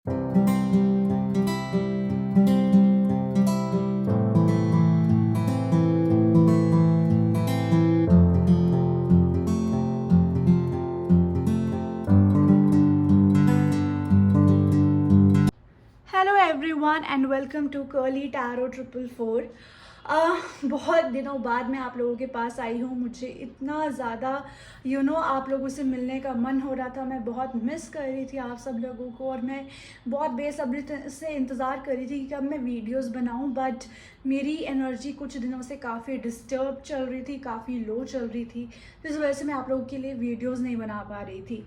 Hello everyone and welcome to curly tarot 444। बहुत दिनों बाद मैं आप लोगों के पास आई हूँ। मुझे इतना ज़्यादा आप लोगों से मिलने का मन हो रहा था। मैं बहुत मिस कर रही थी आप सब लोगों को और मैं बहुत बेसब्री से इंतज़ार कर रही थी कि कब मैं वीडियोस बनाऊँ। बट मेरी एनर्जी कुछ दिनों से काफ़ी डिस्टर्ब चल रही थी, काफ़ी लो चल रही थी, तो इस वजह से मैं आप लोगों के लिए वीडियोज़ नहीं बना पा रही थी।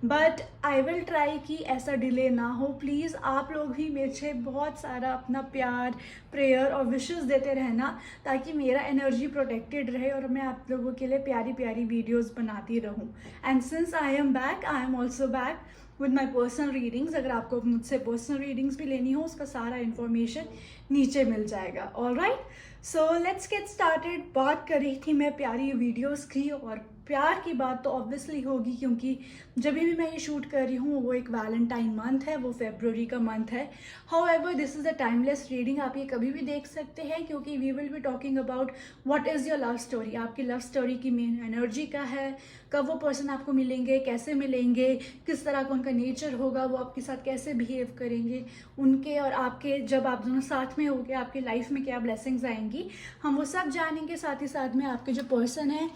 बट आई विल ट्राई कि ऐसा डिले ना हो। प्लीज़ आप लोग भी मेरे से बहुत सारा अपना प्यार, प्रेयर और विशेस देते रहना ताकि मेरा एनर्जी प्रोटेक्टेड रहे और मैं आप लोगों के लिए प्यारी प्यारी वीडियोस बनाती रहूं। And since I am back, I am also back with my personal readings. अगर आपको मुझसे पर्सनल रीडिंग्स भी लेनी हो, उसका सारा इन्फॉर्मेशन नीचे मिल जाएगा। Alright, so let's get started. बात कर रही थी मैं प्यारी वीडियोस की, और प्यार की बात तो ऑब्वियसली होगी क्योंकि जब भी मैं ये शूट कर रही हूँ वो एक वैलेंटाइन मंथ है, वो फेब्रुवरी का मंथ है। However this is a timeless reading, आप ये कभी भी देख सकते हैं क्योंकि we will be talking about what is your love story. आपकी लव स्टोरी की मेन एनर्जी का है, कब वो पर्सन आपको मिलेंगे, कैसे मिलेंगे, किस तरह का उनका नेचर होगा, वो आपके साथ कैसे बिहेव करेंगे, उनके और आपके जब आप दोनों साथ में होंगे आपकी लाइफ में क्या ब्लेसिंग्स आएंगी, हम वो सब जानेंगे। साथ ही साथ में आपके जो पर्सन है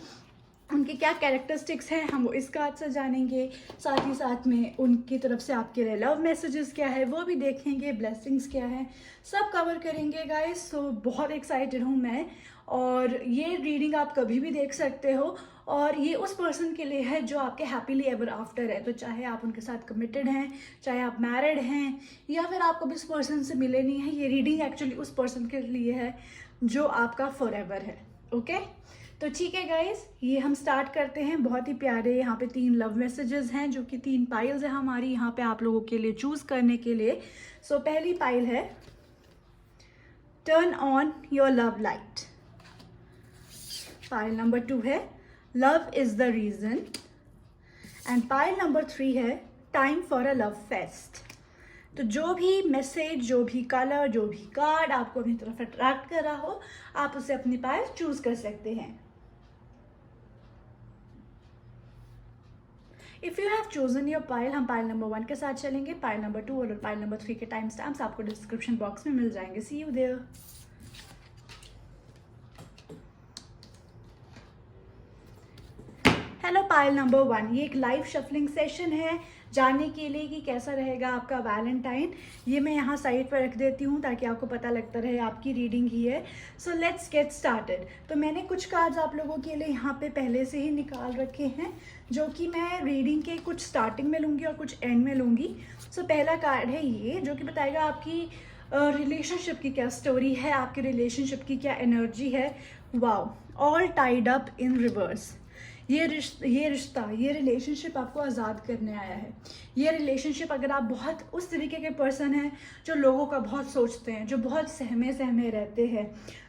उनके क्या कैरेक्टरिस्टिक्स हैं हम वो इस कार्ड से जानेंगे। साथ ही साथ में उनकी तरफ से आपके लिए लव मैसेजेस क्या है वो भी देखेंगे, ब्लेसिंग्स क्या है, सब कवर करेंगे गाइस। सो बहुत एक्साइटेड हूँ मैं, और ये रीडिंग आप कभी भी देख सकते हो। और ये उस पर्सन के लिए है जो आपके हैप्पीली एवर आफ्टर है। तो चाहे आप उनके साथ कमिटेड हैं, चाहे आप मैरिड हैं, या फिर आप कभी उस पर्सन से मिले नहीं हैं, ये रीडिंग एक्चुअली उस पर्सन के लिए है जो आपका फॉरएवर है। ओके, तो ठीक है गाइस, ये हम स्टार्ट करते हैं। बहुत ही प्यारे यहाँ पे 3 लव मैसेजेस हैं जो कि 3 पाइल्स है हमारी यहाँ पे आप लोगों के लिए चूज करने के लिए। सो पहली पाइल है turn on your love light. Pile number 2 है love is the reason, and pile number 3 है time for a love fest. तो जो भी मैसेज, जो भी कलर, जो भी कार्ड आपको अपनी तरफ अट्रैक्ट कर रहा हो, आप उसे अपनी पाइल चूज कर सकते हैं। If you have chosen your pile, हम पाइल नंबर 1 के साथ चलेंगे। पाइल नंबर 2 और पाइल नंबर 3 के टाइम स्टैम्प्स आपको डिस्क्रिप्शन बॉक्स में मिल जाएंगे। See you there. Hello pile number 1, ये एक लाइव शफलिंग सेशन है जानने के लिए कि कैसा रहेगा आपका वैलेंटाइन। ये मैं यहाँ साइड पर रख देती हूँ ताकि आपको पता लगता रहे आपकी रीडिंग ही है। So let's get started. तो मैंने कुछ कार्ड्स आप लोगों के लिए यहाँ पे पहले से ही निकाल रखे हैं जो कि मैं रीडिंग के कुछ स्टार्टिंग में लूँगी और कुछ एंड में लूँगी। सो पहला कार्ड है ये जो कि बताएगा आपकी रिलेशनशिप की क्या स्टोरी है, आपके रिलेशनशिप की क्या एनर्जी है। Wow, all tied up in reverse. ये रिश्ता, ये रिलेशनशिप आपको आज़ाद करने आया है। ये रिलेशनशिप, अगर आप बहुत उस तरीके के पर्सन हैं जो लोगों का बहुत सोचते हैं, जो बहुत सहमे सहमे रहते हैं,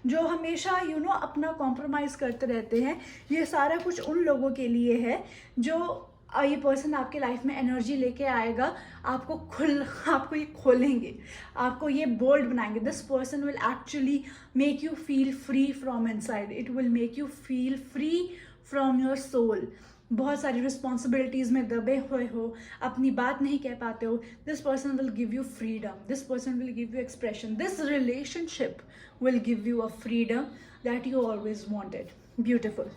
जो हमेशा अपना कॉम्प्रोमाइज़ करते रहते हैं, ये सारा कुछ उन लोगों के लिए है जो ये पर्सन आपके लाइफ में एनर्जी लेके आएगा। आपको ये खोलेंगे, आपको ये बोल्ड बनाएंगे। This person will actually make you feel free from inside, it will make you feel free from your soul. बहुत सारी रिस्पॉन्सिबिलिटीज़ में दबे हुए हो, अपनी बात नहीं कह पाते हो, this person will give you freedom, this person will give you expression, this relationship will give you a freedom that you always wanted. Beautiful.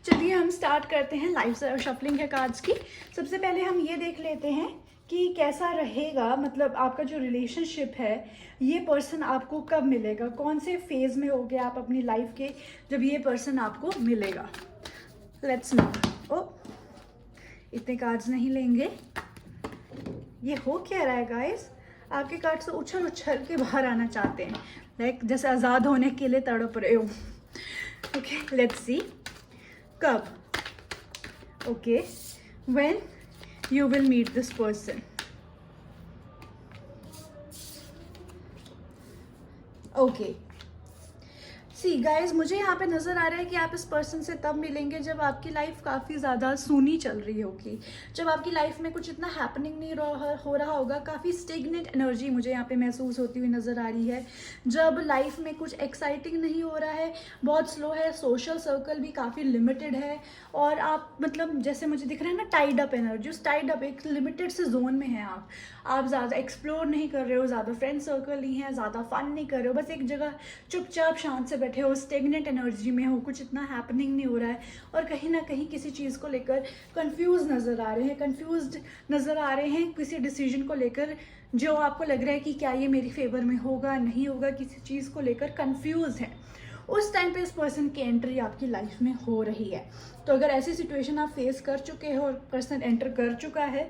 चलिए हम स्टार्ट करते हैं लाइव शफलिंग है कार्ड्स की। सबसे पहले हम ये देख लेते हैं कि कैसा रहेगा, मतलब आपका जो रिलेशनशिप है ये पर्सन आपको कब मिलेगा, कौन से फेज में होगे आप अपनी लाइफ के जब ये पर्सन आपको मिलेगा। Let's no. ओ, इतने कार्ड्स नहीं लेंगे। ये हो क्या रहा है गाइस, आपके कार्ड्स तो उछल उछल के बाहर आना चाहते हैं, लाइक जैसे आज़ाद होने के लिए तड़प रहे हो। ओके, लेट्स सी कब। Okay, when you will meet this person. Okay, see guys, मुझे यहाँ पे नज़र आ रहा है कि आप इस पर्सन से तब मिलेंगे जब आपकी लाइफ काफ़ी ज़्यादा सूनी चल रही होगी, जब आपकी लाइफ में कुछ इतना हैपनिंग नहीं हो रहा होगा। काफ़ी स्टेगनेंट एनर्जी मुझे यहाँ पे महसूस होती हुई नज़र आ रही है। जब लाइफ में कुछ एक्साइटिंग नहीं हो रहा है, बहुत स्लो है, सोशल सर्कल भी काफ़ी लिमिटेड है, और आप मतलब जैसे मुझे दिख रहा है ना टाइड अप एनर्जी, उस टाइड अप एक लिमिटेड से जोन में हैं आप ज़्यादा एक्सप्लोर नहीं कर रहे हो, ज़्यादा फ्रेंड सर्कल नहीं है, ज़्यादा फन नहीं कर रहे हो, बस एक जगह चुपचाप शांत से बैठे हो, स्टेगनेंट एनर्जी में हो, कुछ इतना हैपनिंग नहीं हो रहा है, और कहीं ना कहीं किसी चीज़ को लेकर कंफ्यूज नज़र आ रहे हैं, कंफ्यूज्ड नज़र आ रहे हैं किसी डिसीजन को लेकर, जो आपको लग रहा है कि क्या ये मेरी फेवर में होगा नहीं होगा, किसी चीज़ को लेकर कंफ्यूज है। उस टाइम पे इस पर्सन की एंट्री आपकी लाइफ में हो रही है। तो अगर ऐसी सिचुएशन आप फेस कर चुके हो और पर्सन एंटर कर चुका है,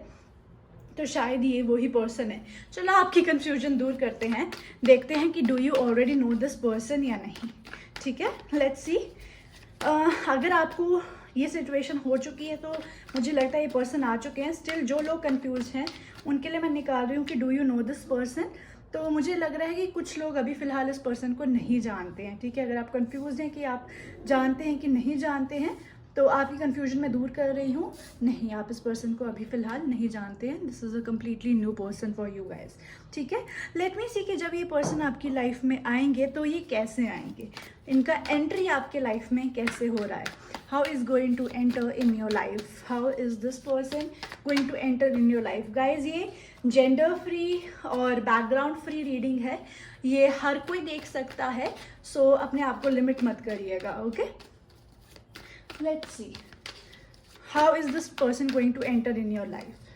तो शायद ये वही पर्सन है। चलो आपकी कंफ्यूजन दूर करते हैं, देखते हैं कि do you already know this person या नहीं। ठीक है, लेट्स सी। अगर आपको ये सिचुएशन हो चुकी है तो मुझे लगता है ये पर्सन आ चुके हैं। स्टिल जो लोग कंफ्यूज हैं उनके लिए मैं निकाल रही हूँ कि do you know this person. तो मुझे लग रहा है कि कुछ लोग अभी फ़िलहाल इस पर्सन को नहीं जानते हैं। ठीक है, अगर आप कंफ्यूज हैं कि आप जानते हैं कि नहीं जानते हैं, तो आपकी कंफ्यूजन मैं दूर कर रही हूँ। नहीं, आप इस पर्सन को अभी फ़िलहाल नहीं जानते हैं। This is a completely new person for you guys. ठीक है, लेट मी सी कि जब ये पर्सन आपकी लाइफ में आएंगे तो ये कैसे आएंगे, इनका एंट्री आपके लाइफ में कैसे हो रहा है। How is going to enter in your life, how is this person going to enter in your life. Guys, ये जेंडर फ्री और बैकग्राउंड फ्री रीडिंग है, ये हर कोई देख सकता है, सो अपने आप को लिमिट मत करिएगा। Okay, let's see how is this person going to enter in your life.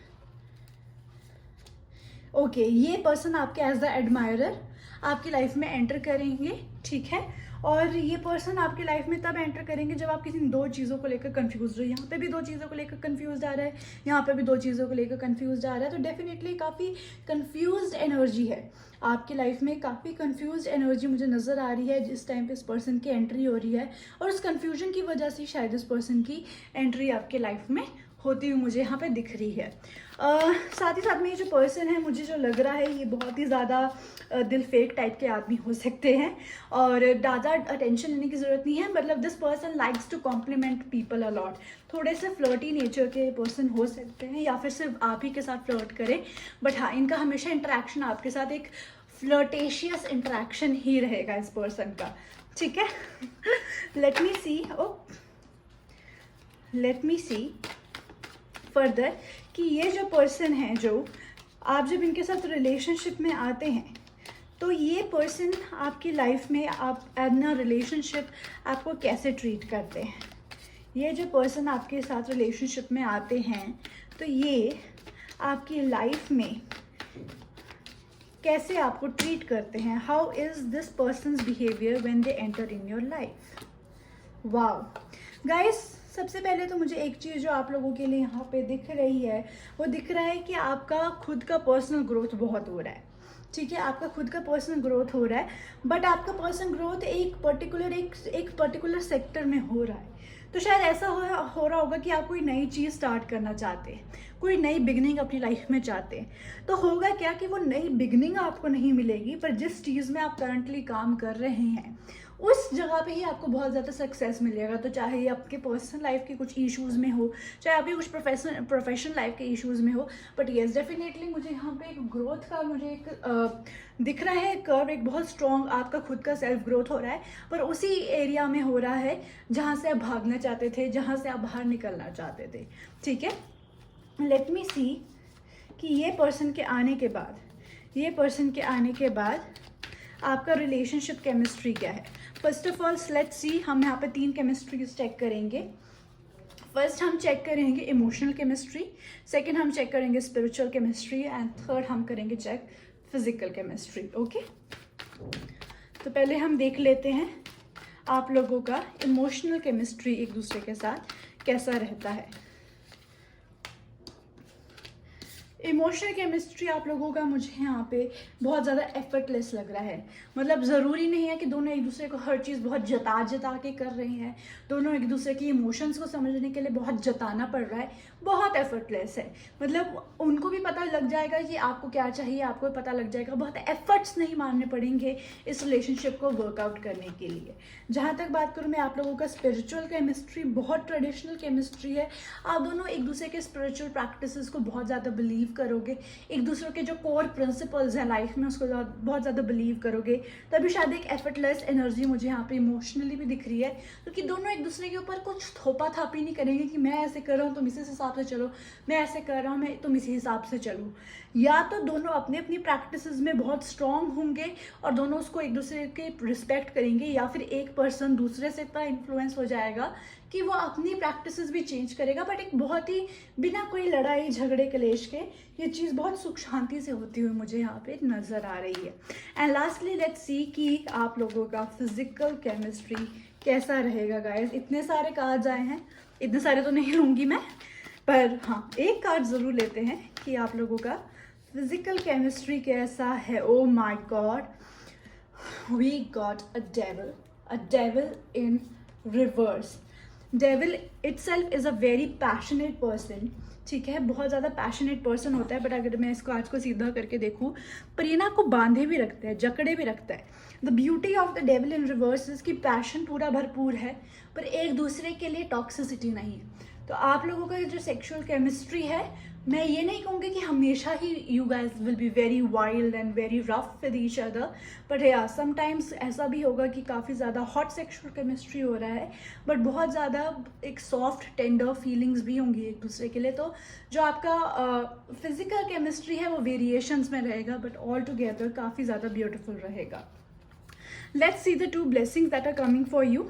Okay, ये पर्सन आपके एज द एडमायरर आपकी लाइफ में एंटर करेंगे। ठीक है, और ये पर्सन आपकी लाइफ में तब एंटर करेंगे जब आप किसी दो चीज़ों को लेकर कंफ्यूज हो। यहाँ पे भी दो चीज़ों को लेकर कंफ्यूज आ रहा है, यहाँ पे भी दो चीज़ों को लेकर कंफ्यूज आ रहा है, तो डेफिनेटली काफ़ी कंफ्यूज्ड एनर्जी है आपकी लाइफ में। काफ़ी कंफ्यूज्ड एनर्जी मुझे नज़र आ रही है जिस टाइम पे इस पर्सन की एंट्री हो रही है, और उस कंफ्यूजन की वजह से शायद इस पर्सन की एंट्री आपके लाइफ में होती हुई मुझे यहाँ पे दिख रही है। साथ ही साथ में ये जो पर्सन है, मुझे जो लग रहा है ये बहुत ही ज़्यादा दिल फेक टाइप के आदमी हो सकते हैं, और ज़्यादा अटेंशन लेने की ज़रूरत नहीं है। मतलब this person likes to compliment people a lot. थोड़े से फ्लर्टी नेचर के पर्सन हो सकते हैं, या फिर सिर्फ आप ही के साथ फ्लर्ट करें, बट हाँ, इनका हमेशा इंटरेक्शन आपके साथ एक फ्लर्टेशियस इंटरेक्शन ही रहेगा इस पर्सन का। ठीक है, लेट मी सी फर्दर कि ये जो पर्सन है, जो आप जब इनके साथ रिलेशनशिप में आते हैं, तो ये पर्सन आपकी लाइफ में आप एज अ रिलेशनशिप आपको कैसे ट्रीट करते हैं। ये जो पर्सन आपके साथ रिलेशनशिप में आते हैं, तो ये आपकी लाइफ में कैसे आपको ट्रीट करते हैं। How is this persons behaviour when they enter in your life. Wow guys, सबसे पहले तो मुझे एक चीज़ जो आप लोगों के लिए यहाँ पे दिख रही है, वो दिख रहा है कि आपका खुद का पर्सनल ग्रोथ बहुत हो रहा है। ठीक है, आपका खुद का पर्सनल ग्रोथ हो रहा है, बट आपका पर्सनल ग्रोथ एक पर्टिकुलर सेक्टर में हो रहा है। तो शायद ऐसा हो रहा होगा कि आप कोई नई चीज़ स्टार्ट करना चाहते हैं, कोई नई बिगनिंग अपनी लाइफ में चाहते हैं। तो होगा क्या कि वो नई बिगनिंग आपको नहीं मिलेगी, पर जिस चीज़ में आप करंटली काम कर रहे हैं उस जगह पे ही आपको बहुत ज़्यादा सक्सेस मिलेगा। तो चाहे ये आपके पर्सनल लाइफ के कुछ इश्यूज़ में हो, चाहे आपके कुछ प्रोफेशनल लाइफ के इश्यूज़ में हो, बट येस डेफिनेटली मुझे यहाँ पे एक ग्रोथ का मुझे एक दिख रहा है कर्व, एक बहुत स्ट्रॉन्ग आपका खुद का सेल्फ ग्रोथ हो रहा है, पर उसी एरिया में हो रहा है जहाँ से आप भागना चाहते थे, जहाँ से आप बाहर निकलना चाहते थे। ठीक है, लेट मी सी कि ये पर्सन के आने के बाद आपका रिलेशनशिप केमिस्ट्री क्या है। First of all let's see, हम यहाँ पे 3 केमिस्ट्रीज चेक करेंगे। फर्स्ट हम चेक करेंगे इमोशनल केमिस्ट्री, सेकंड हम चेक करेंगे स्पिरिचुअल केमिस्ट्री, एंड थर्ड हम करेंगे चेक फिजिकल केमिस्ट्री। ओके, तो पहले हम देख लेते हैं आप लोगों का इमोशनल केमिस्ट्री एक दूसरे के साथ कैसा रहता है। इमोशनल केमिस्ट्री आप लोगों का मुझे यहाँ पे बहुत ज़्यादा एफर्टलेस लग रहा है। मतलब ज़रूरी नहीं है कि दोनों एक दूसरे को हर चीज़ बहुत जता के कर रहे हैं, दोनों एक दूसरे की इमोशंस को समझने के लिए बहुत जताना पड़ रहा है, बहुत एफर्टलेस है, मतलब उनको भी पता लग जाएगा कि आपको क्या चाहिए, आपको भी पता लग जाएगा, बहुत एफर्ट्स नहीं मारने पड़ेंगे इस रिलेशनशिप को वर्कआउट करने के लिए। जहाँ तक बात करूँ मैं आप लोगों का स्पिरिचुअल केमिस्ट्री, बहुत ट्रेडिशनल केमिस्ट्री है। आप दोनों एक दूसरे के स्पिरिचुअल प्रैक्टिसेस को बहुत ज़्यादा बिलीव करोगे, एक दूसरे के जो कोर प्रिंसिपल्स हैं लाइफ में उसको बहुत ज़्यादा बिलीव करोगे, तभी शायद एक एफर्टलेस एनर्जी मुझे यहाँ पे इमोशनली भी दिख रही है, क्योंकि दोनों एक दूसरे के ऊपर कुछ थोपा थापी नहीं करेंगे कि मैं ऐसे कर रहा हूँ तुम इसी हिसाब से चलो, मैं ऐसे कर रहा हूँ मैं तुम इसी हिसाब से चलो। या तो दोनों अपनी अपनी प्रैक्टिसेस में बहुत स्ट्रांग होंगे और दोनों उसको एक दूसरे के रिस्पेक्ट करेंगे, या फिर एक पर्सन दूसरे से इतना इन्फ्लुएंस हो जाएगा कि वो अपनी प्रैक्टिसेस भी चेंज करेगा, बट एक बहुत ही बिना कोई लड़ाई झगड़े कलेश के ये चीज़ बहुत सुख शांति से होती हुई मुझे यहाँ पे नज़र आ रही है। एंड लास्टली लेट्स सी कि आप लोगों का फिजिकल केमिस्ट्री कैसा रहेगा गाइस। इतने सारे कार्ड्स आए हैं, इतने सारे तो नहीं लूँगी मैं, पर हाँ एक कार्ड ज़रूर लेते हैं कि आप लोगों का फिजिकल केमिस्ट्री कैसा है। Oh my God, we got a devil in reverse. Devil itself is a very passionate person, ठीक है, बहुत ज़्यादा पैशनेट पर्सन होता है, बट अगर मैं इसको आज को सीधा करके देखूँ, पर ये ना को बांधे भी रखता है, जकड़े भी रखता है। The beauty of the devil in reverse is कि पैशन पूरा भरपूर है, पर एक दूसरे के लिए टॉक्सिसिटी नहीं है। तो आप लोगों का जो सेक्सुअल केमिस्ट्री है, मैं ये नहीं कहूँगी कि हमेशा ही you guys will be very wild and very rough with each other, but या समटाइम्स ऐसा भी होगा कि काफ़ी ज़्यादा हॉट सेक्सुअल केमिस्ट्री हो रहा है, बट बहुत ज़्यादा एक सॉफ्ट टेंडर फीलिंग्स भी होंगी एक दूसरे के लिए। तो जो आपका फिजिकल केमिस्ट्री है वो वेरिएशंस में रहेगा, बट ऑल टुगेदर काफ़ी ज़्यादा ब्यूटिफुल रहेगा। Let's see the 2 blessings that are coming for you.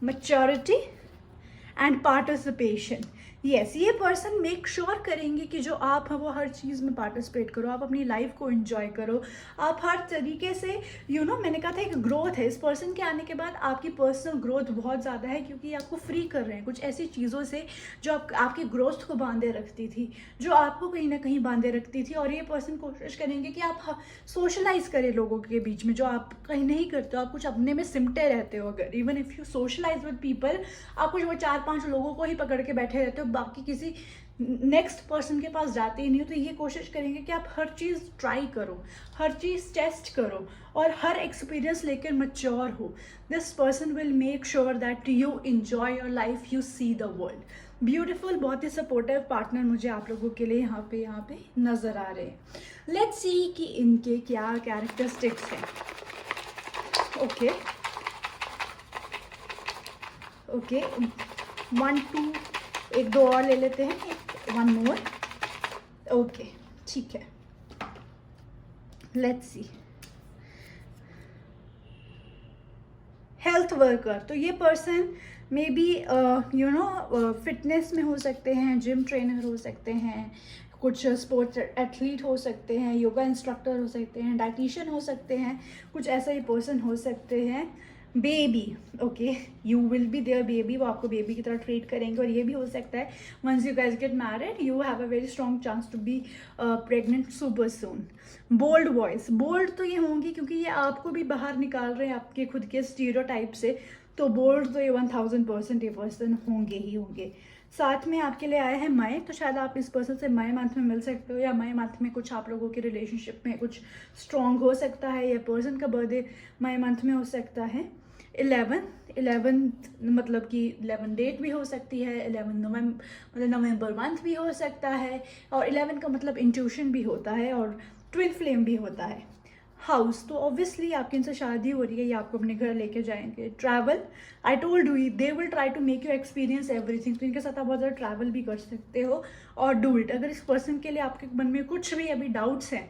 Maturity and participation. Yes, ये पर्सन मेक श्योर करेंगे कि जो आप हैं वो हर चीज़ में पार्टिसिपेट करो, आप अपनी लाइफ को एंजॉय करो, आप हर तरीके से मैंने कहा था एक ग्रोथ है। इस पर्सन के आने के बाद आपकी पर्सनल ग्रोथ बहुत ज़्यादा है, क्योंकि आपको फ्री कर रहे हैं कुछ ऐसी चीज़ों से जो आपकी ग्रोथ को बांधे रखती थी, जो आपको कहीं ना कहीं बांधे रखती थी। और ये पर्सन कोशिश करेंगे कि आप सोशलाइज करें लोगों के बीच में, जो आप कहीं नहीं करते हो, आप कुछ अपने में सिमटे रहते हो। अगर even if you socialize with people, आप कुछ वो 4-5 लोगों को ही पकड़ के बैठे रहते हो, बाकी किसी नेक्स्ट पर्सन के पास जाते ही नहीं हो। तो ये कोशिश करेंगे कि आप हर चीज़ ट्राई करो, हर चीज़ टेस्ट करो और हर एक्सपीरियंस लेकर मैच्योर हो। This person will make sure that you enjoy your life, you see the world. Beautiful, बहुत ही सपोर्टिव पार्टनर मुझे आप लोगों के लिए यहाँ पे नज़र आ रहे हैं। लेट्स सी कि इनके क्या कैरेक्टरिस्टिक्स हैं। ओके, 1 2 एक 2 और ले लेते हैं, 1 मोर। ओके, ठीक है, लेट्स सी। हेल्थ वर्कर, तो ये पर्सन मे बी फिटनेस में हो सकते हैं, जिम ट्रेनर हो सकते हैं, कुछ स्पोर्ट्स एथलीट हो सकते हैं, योगा इंस्ट्रक्टर हो सकते हैं, डाइटिशियन हो सकते हैं, कुछ ऐसा ही पर्सन हो सकते हैं। Baby, okay, you will be there baby, वो आपको बेबी की तरह ट्रीट करेंगे। और ये भी हो सकता है once you guys get married you have a very strong chance to be pregnant super soon. Bold voice, bold तो ये होंगी क्योंकि ये आपको भी बाहर निकाल रहे हैं आपके खुद के स्टीरियोटाइप से, तो बोल्ड तो ये 1000% ये पर्सन होंगे ही होंगे। साथ में आपके लिए आया है मई, तो शायद आप इस पर्सन से मई मंथ में मिल सकते हो, या मई मंथ में कुछ आप लोगों के रिलेशनशिप में कुछ स्ट्रॉन्ग हो सकता है, या पर्सन का बर्थडे मई मंथ में हो सकता है। 11 मतलब कि 11 डेट भी हो सकती है, 11 नवंबर मतलब नवंबर मंथ भी हो सकता है, और 11 का मतलब इंट्यूशन भी होता है, और ट्विन फ्लेम भी होता है। हाउस, तो ऑब्वियसली आपकी इनसे शादी हो रही है, ये आपको अपने घर लेके जाएंगे। Travel, I told you they will try to make you experience everything, तो इनके साथ आप बहुत ज़्यादा ट्रैवल भी कर सकते हो। और डू इट, अगर इस पर्सन के लिए आपके मन में कुछ भी अभी डाउट्स हैं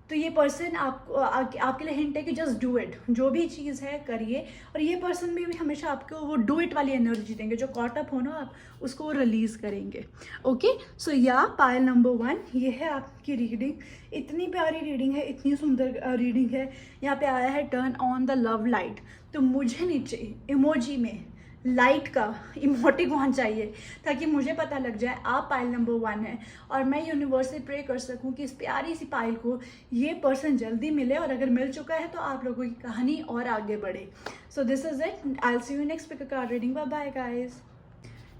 तो ये पर्सन आपके लिए हिंट है कि जस्ट डू इट, जो भी चीज़ है करिए। और ये पर्सन भी हमेशा आपको वो डू इट वाली एनर्जी देंगे, जो कॉट अप हो ना आप उसको रिलीज़ करेंगे। ओके, सो या पायल नंबर 1, ये है आपकी रीडिंग। इतनी प्यारी रीडिंग है, इतनी सुंदर रीडिंग है। यहाँ पे आया है turn on the love light, तो मुझे नीचे इमोजी में लाइट का इमोटिकॉन चाहिए ताकि मुझे पता लग जाए आप पायल नंबर 1 है, और मैं यूनिवर्स से प्रे कर सकूं कि इस प्यारी सी पायल को ये पर्सन जल्दी मिले, और अगर मिल चुका है तो आप लोगों की कहानी और आगे बढ़े। So this is it, I will see you next pick a card reading. Bye bye guys.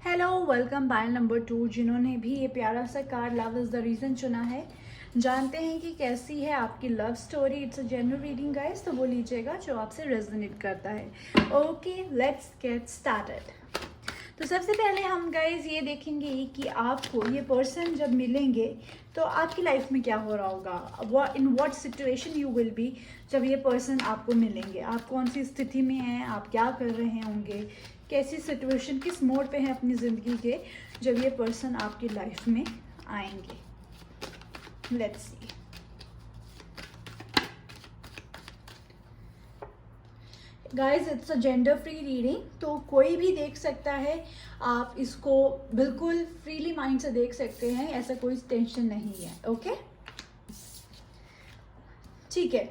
Hello, welcome pile number 2। जिन्होंने भी ये प्यारा सा card love is the reason चुना है, जानते हैं कि कैसी है आपकी love story. It's a genuine reading guys, तो वो लीजिएगा जो आपसे रेजोनेट करता है। Okay, let's get started. तो सबसे पहले हम गाइज ये देखेंगे कि आपको ये पर्सन जब मिलेंगे तो आपकी लाइफ में क्या हो रहा होगा, in what situation you will B जब ये पर्सन आपको मिलेंगे। आप कौन सी स्थिति में हैं, आप क्या कर रहे होंगे, कैसी सिचुएशन, किस मोड पे हैं अपनी ज़िंदगी के जब ये पर्सन आपकी लाइफ में आएंगे। Let's see. Guys, it's a gender free reading, तो कोई भी देख सकता है। आप इसको बिल्कुल फ्रीली माइंड से देख सकते हैं, ऐसा कोई टेंशन नहीं है। ओके, ठीक है।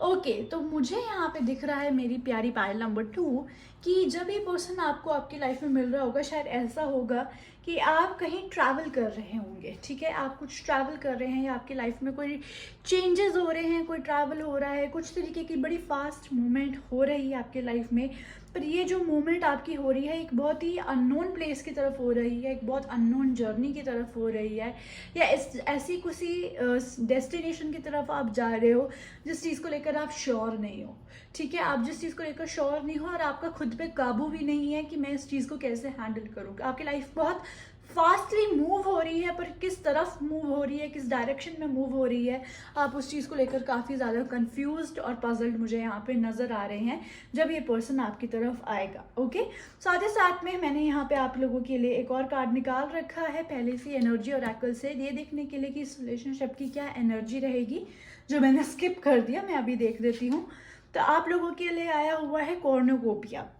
ओके, तो मुझे यहाँ पे दिख रहा है मेरी प्यारी पायल नंबर 2 कि जब ये पर्सन आपको आपकी लाइफ में मिल रहा होगा, शायद ऐसा होगा कि आप कहीं ट्रैवल कर रहे होंगे। ठीक है, आप कुछ ट्रैवल कर रहे हैं या आपकी लाइफ में कोई चेंजेस हो रहे हैं, कोई ट्रैवल हो रहा है, कुछ तरीके की बड़ी फास्ट मूवमेंट हो रही है आपकी लाइफ में। पर ये जो मूवमेंट आपकी हो रही है एक बहुत ही अननोन प्लेस की तरफ हो रही है, एक बहुत अननोन जर्नी की तरफ हो रही है, या ऐसी किसी डेस्टिनेशन की तरफ आप जा रहे हो जिस चीज़ को लेकर आप श्योर नहीं हो। ठीक है, आप जिस चीज़ को लेकर श्योर नहीं हो और आपका खुद पे काबू भी नहीं है कि मैं इस चीज़ को कैसे हैंडल करूँ। आपकी लाइफ बहुत फास्टली मूव हो रही है, पर किस तरफ मूव हो रही है, किस डायरेक्शन में मूव हो रही है, आप उस चीज़ को लेकर काफ़ी ज़्यादा कंफ्यूज्ड और पजल्ड मुझे यहाँ पे नज़र आ रहे हैं जब ये पर्सन आपकी तरफ आएगा। ओके, साथ ही साथ में मैंने यहाँ पे आप लोगों के लिए एक और कार्ड निकाल रखा है पहले से एनर्जी ओरेकल से, ये देखने के लिए कि इस रिलेशनशिप की क्या एनर्जी रहेगी, जो मैंने स्किप कर दिया, मैं अभी देख देती हूँ। तो आप लोगों के लिए आया हुआ है कॉर्नुकोपिया,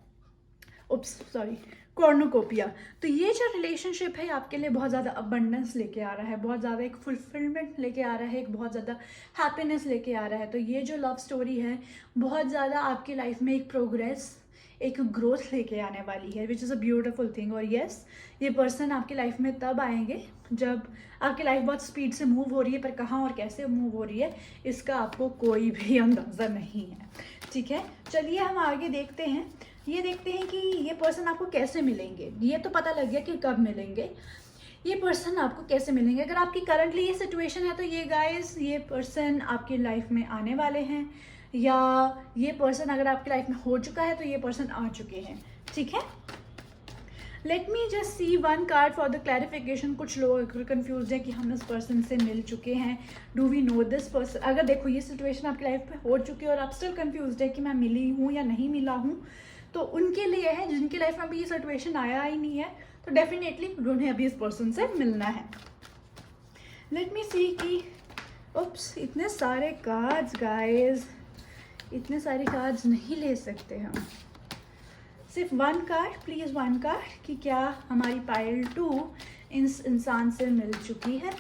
कॉर्नुकोपिया। तो ये जो रिलेशनशिप है आपके लिए बहुत ज़्यादा अबंडेंस लेके आ रहा है, बहुत ज़्यादा एक फुलफिलमेंट लेके आ रहा है, एक बहुत ज़्यादा हैप्पीनेस लेके आ रहा है। तो ये जो लव स्टोरी है बहुत ज़्यादा आपकी लाइफ में एक प्रोग्रेस, एक ग्रोथ लेके आने वाली है, विच इज़ अ ब्यूटिफुल थिंग। और येस, ये पर्सन आपकी लाइफ में तब आएंगे जब आपकी लाइफ बहुत स्पीड से मूव हो रही है, पर कहाँ और कैसे मूव हो रही है इसका आपको कोई भी अंदाज़ा नहीं है। ठीक है, चलिए हम आगे देखते हैं। ये देखते हैं कि ये पर्सन आपको कैसे मिलेंगे। ये तो पता लग गया कि कब मिलेंगे, ये पर्सन आपको कैसे मिलेंगे। अगर आपकी करंटली ये सिचुएशन है तो ये गाइस, ये पर्सन आपकी लाइफ में आने वाले हैं, या ये पर्सन अगर आपकी लाइफ में हो चुका है तो ये पर्सन आ चुके हैं। ठीक है, let me just see one card for the clarification. कुछ लोग कंफ्यूज हैं कि हम इस पर्सन से मिल चुके हैं, do we know this person. अगर देखो ये सिचुएशन आपकी लाइफ में हो चुकी है और आप स्टिल कंफ्यूज है कि मैं मिली हूँ या नहीं मिला हूँ, तो उनके लिए है जिनकी लाइफ में अभी ये सिचुएशन आया ही नहीं है, तो डेफिनेटली उन्हें अभी इस पर्सन से मिलना है। लेट मी सी कि उप्स, इतने सारे कार्ड्स गाइस, इतने सारे कार्ड्स नहीं ले सकते हम, सिर्फ one card please, one card कि क्या हमारी पायल 2 इस इंसान से मिल चुकी है।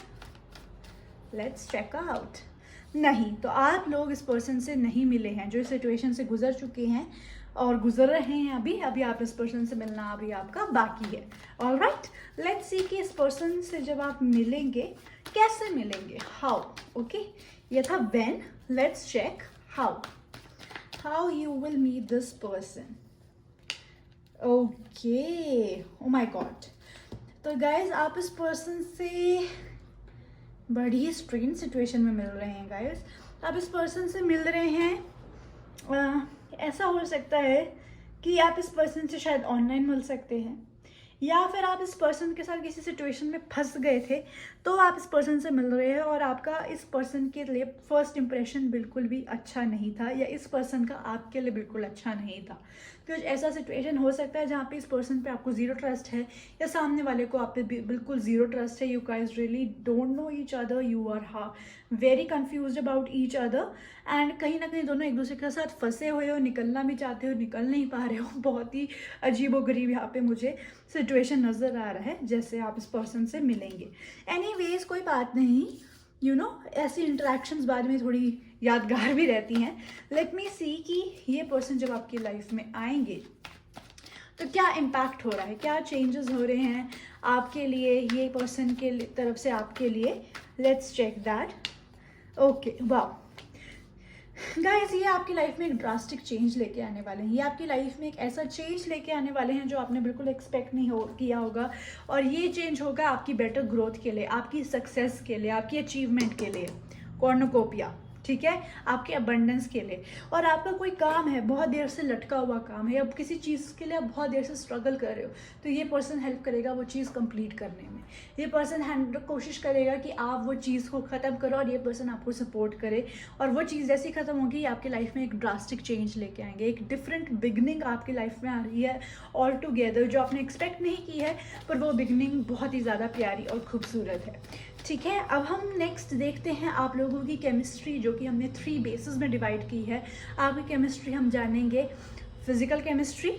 Let's check out. नहीं, तो आप लोग इस पर्सन से नहीं मिले हैं, जो इस सिचुएशन से गुजर चुके हैं और गुजर रहे हैं अभी आप इस पर्सन से मिलना अभी आपका बाकी है। ऑलराइट, लेट्स सी कि इस पर्सन से जब आप मिलेंगे कैसे मिलेंगे, हाउ। ओके, ये था when, let's check how you will meet this person. Okay, oh my God. तो गाइज, आप इस पर्सन से बड़ी स्ट्रेंज सिचुएशन में मिल रहे हैं गाइज। आप इस पर्सन से मिल रहे हैं, ऐसा हो सकता है कि आप इस पर्सन से शायद ऑनलाइन मिल सकते हैं, या फिर आप इस पर्सन के साथ किसी सिचुएशन में फंस गए थे तो आप इस पर्सन से मिल रहे हैं और आपका इस पर्सन के लिए फर्स्ट इंप्रेशन बिल्कुल भी अच्छा नहीं था, या इस पर्सन का आपके लिए बिल्कुल अच्छा नहीं था। तो ऐसा सिचुएशन हो सकता है जहाँ पे इस पर्सन पे आपको ज़ीरो ट्रस्ट है, या सामने वाले को आप पे बिल्कुल ज़ीरो ट्रस्ट है। You guys really don't know each other, you are very confuse about each other, and कहीं ना कहीं दोनों एक दूसरे के साथ फंसे हुए हो, निकलना भी चाहते हो, निकल नहीं पा रहे हो। बहुत ही अजीबोगरीब यहाँ पे मुझे सिचुएशन नज़र आ रहा है जैसे आप इस पर्सन से मिलेंगे। एनीवेज, कोई बात नहीं, यू नो, ऐसी इंटरेक्शंस बाद में थोड़ी यादगार भी रहती हैं। लेट मी सी कि ये पर्सन जब आपकी लाइफ में आएंगे तो क्या इम्पैक्ट हो रहा है, क्या चेंजेस हो रहे हैं आपके लिए, ये पर्सन के तरफ से आपके लिए। Let's check that. ओके, वाह, गाइस ये आपकी लाइफ में एक ड्रास्टिक चेंज लेके आने वाले हैं, ये आपकी लाइफ में एक ऐसा चेंज लेके आने वाले हैं जो आपने बिल्कुल एक्सपेक्ट नहीं किया होगा। और ये चेंज होगा आपकी बेटर ग्रोथ के लिए, आपकी सक्सेस के लिए, आपकी अचीवमेंट के लिए, कॉर्नोकोपिया, ठीक है, आपके अबंडेंस के लिए। और आपका कोई काम है, बहुत देर से लटका हुआ काम है, अब किसी चीज़ के लिए आप बहुत देर से स्ट्रगल कर रहे हो, तो ये पर्सन हेल्प करेगा वो चीज़ कंप्लीट करने में। ये पर्सन कोशिश करेगा कि आप वो चीज़ को ख़त्म करो और ये पर्सन आपको सपोर्ट करे। और वो चीज़ जैसी ख़त्म होगी आपकी लाइफ में एक ड्रास्टिक चेंज लेके आएंगे, एक डिफरेंट बिगनिंग आपकी लाइफ में आ रही है ऑल टुगेदर, जो आपने एक्सपेक्ट नहीं की है, पर वो बिगनिंग बहुत ही ज़्यादा प्यारी और खूबसूरत है। ठीक है, अब हम नेक्स्ट देखते हैं आप लोगों की केमिस्ट्री, जो कि हमने 3 बेसिस में डिवाइड की है। आपकी केमिस्ट्री हम जानेंगे physical chemistry,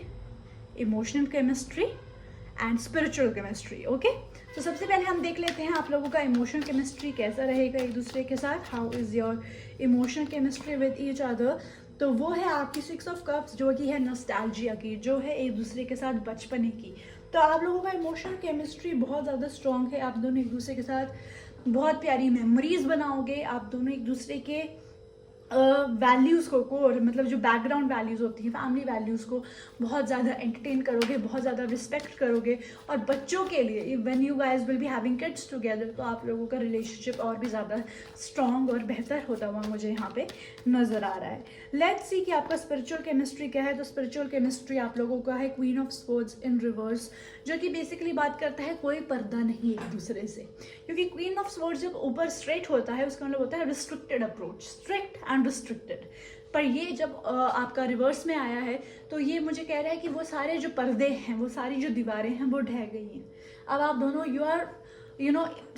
emotional chemistry and spiritual chemistry. Okay, तो सबसे पहले हम देख लेते हैं आप लोगों का इमोशनल केमिस्ट्री कैसा रहेगा एक दूसरे के साथ। How is your emotional chemistry with each other. तो वो है आपकी 6 ऑफ कप्स, जो कि है नॉस्टैल्जिया की, जो है एक दूसरे के साथ बचपने की। तो आप लोगों का इमोशनल केमिस्ट्री बहुत ज़्यादा स्ट्रॉन्ग है, आप दोनों एक दूसरे के साथ बहुत प्यारी मेमोरीज बनाओगे, आप दोनों एक दूसरे के वैल्यूज़ को मतलब जो बैकग्राउंड वैल्यूज़ होती हैं, फैमिली वैल्यूज़ को बहुत ज़्यादा एंटरटेन करोगे, बहुत ज़्यादा रिस्पेक्ट करोगे। और बच्चों के लिए when you guys will be having kids together, तो आप लोगों का रिलेशनशिप और भी ज़्यादा स्ट्रॉन्ग और बेहतर होता हुआ मुझे यहाँ पे नज़र आ रहा है। लेट्स सी कि आपका स्पिरिचुअल केमिस्ट्री क्या है। तो स्पिरिचुअल केमिस्ट्री आप लोगों का है queen of swords in reverse, जो कि बेसिकली बात करता है कोई पर्दा नहीं एक दूसरे से, क्योंकि क्वीन ऑफ स्वॉर्ड्स जब ऊपर स्ट्रेट होता है उसका मतलब होता है restricted approach, strict and restricted. पर ये जब आपका रिवर्स में आया है तो ये मुझे कह रहा है कि वो सारे जो पर्दे हैं, वो सारी जो दीवारें हैं वो ढह गई हैं। अब आप दोनों you are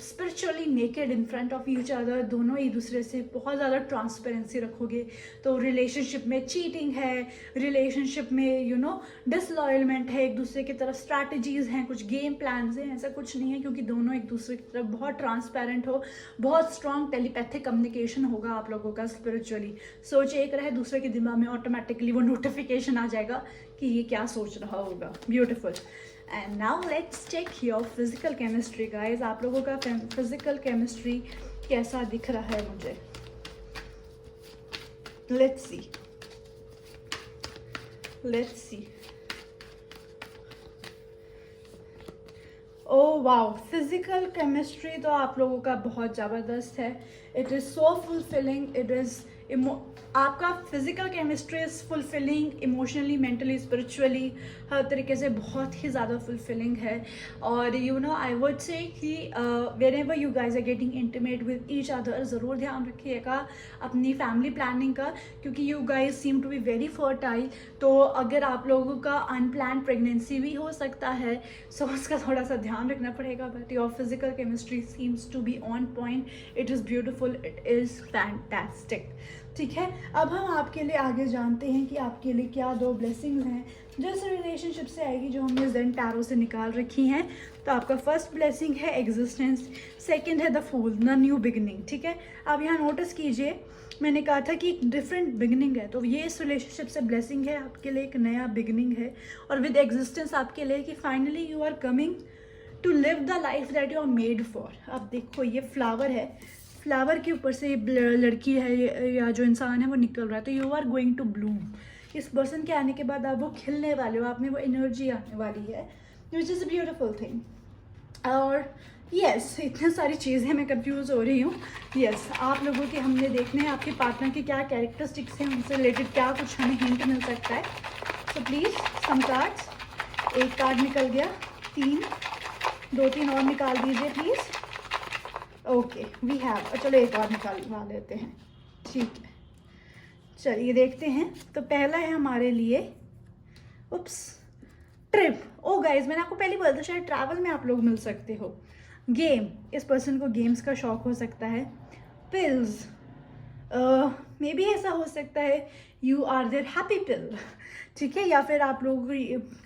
spiritually naked in front of each other, दोनों एक दूसरे से बहुत ज़्यादा ट्रांसपेरेंसी रखोगे। तो रिलेशनशिप में चीटिंग है, रिलेशनशिप में डिसलॉयलमेंट है, एक दूसरे की तरफ स्ट्रैटेजीज़ हैं, कुछ गेम प्लान्स हैं, ऐसा कुछ नहीं है, क्योंकि दोनों एक दूसरे की तरफ बहुत ट्रांसपेरेंट हो, बहुत स्ट्रॉन्ग टेलीपैथिक कम्युनिकेशन होगा आप लोगों का स्पिरिचुअली। सोच एक रहे, दूसरे के दिमाग में ऑटोमेटिकली वो नोटिफिकेशन आ जाएगा कि ये क्या सोच रहा होगा। Beautiful. And now let's check your physical chemistry guys. आप लोगों का फिजिकल केमिस्ट्री कैसा दिख रहा है मुझे, let's see. Oh wow, physical chemistry तो आप लोगों का बहुत ज़बरदस्त है। It is so fulfilling, it is आपका physical chemistry is fulfilling emotionally, mentally, spiritually, हर तरीके से बहुत ही ज़्यादा फुलफिलिंग है। और आई वुड से कि whenever you guys are getting intimate with each other, ज़रूर ध्यान रखिएगा अपनी फैमिली प्लानिंग का, क्योंकि you guys seem to be very fertile. तो अगर आप लोगों का अनप्लान प्रेगनेंसी भी हो सकता है, सो उसका थोड़ा सा ध्यान रखना पड़ेगा। But your physical chemistry seems to be on point, it is beautiful, it is fantastic. ठीक है, अब हम आपके लिए आगे जानते हैं कि आपके लिए क्या 2 ब्लेसिंग्स हैं जो इस रिलेशनशिप से आएगी, जो हमने ज़ेन टैरो से निकाल रखी हैं। तो आपका फर्स्ट ब्लेसिंग है एग्जिस्टेंस, सेकंड है the fool, the new beginning. ठीक है, अब यहाँ नोटिस कीजिए, मैंने कहा था कि एक डिफरेंट बिगनिंग है, तो ये इस रिलेशनशिप से ब्लेसिंग है, आपके लिए एक नया बिगनिंग है। और विद एग्जिस्टेंस आपके लिए कि finally you are coming to live the life that you are made for. अब देखो, ये फ्लावर है, फ्लावर के ऊपर से लड़की है या जो इंसान है वो निकल रहा है, तो you are going to bloom. इस पर्सन के आने के बाद आप वो खिलने वाले हो, आप में वो एनर्जी आने वाली है, विच इज़ अ ब्यूटिफुल थिंग। और यस, इतनी सारी चीज़ें मैं कंफ्यूज हो रही हूँ। यस, आप लोगों के हमने देखने हैं आपके पार्टनर की क्या कैरेक्टरिस्टिक्स हैं, उनसे रिलेटेड क्या कुछ हमें हिंट मिल सकता है। सो प्लीज़ सम कार्ड्स, एक कार्ड निकल गया, 3, 2-3 और निकाल दीजिए प्लीज़। ओके, वी हैव, चलो एक और निकालवा लेते हैं। ठीक है, चलिए देखते हैं। तो पहला है हमारे लिए उप्स, ट्रिप। ओ गाइज, मैंने आपको पहले बोला था शायद ट्रैवल में आप लोग मिल सकते हो। गेम, इस पर्सन को गेम्स का शौक हो सकता है। पिल्स, मे बी ऐसा हो सकता है यू आर देयर हैप्पी पिल। ठीक है, या फिर आप लोग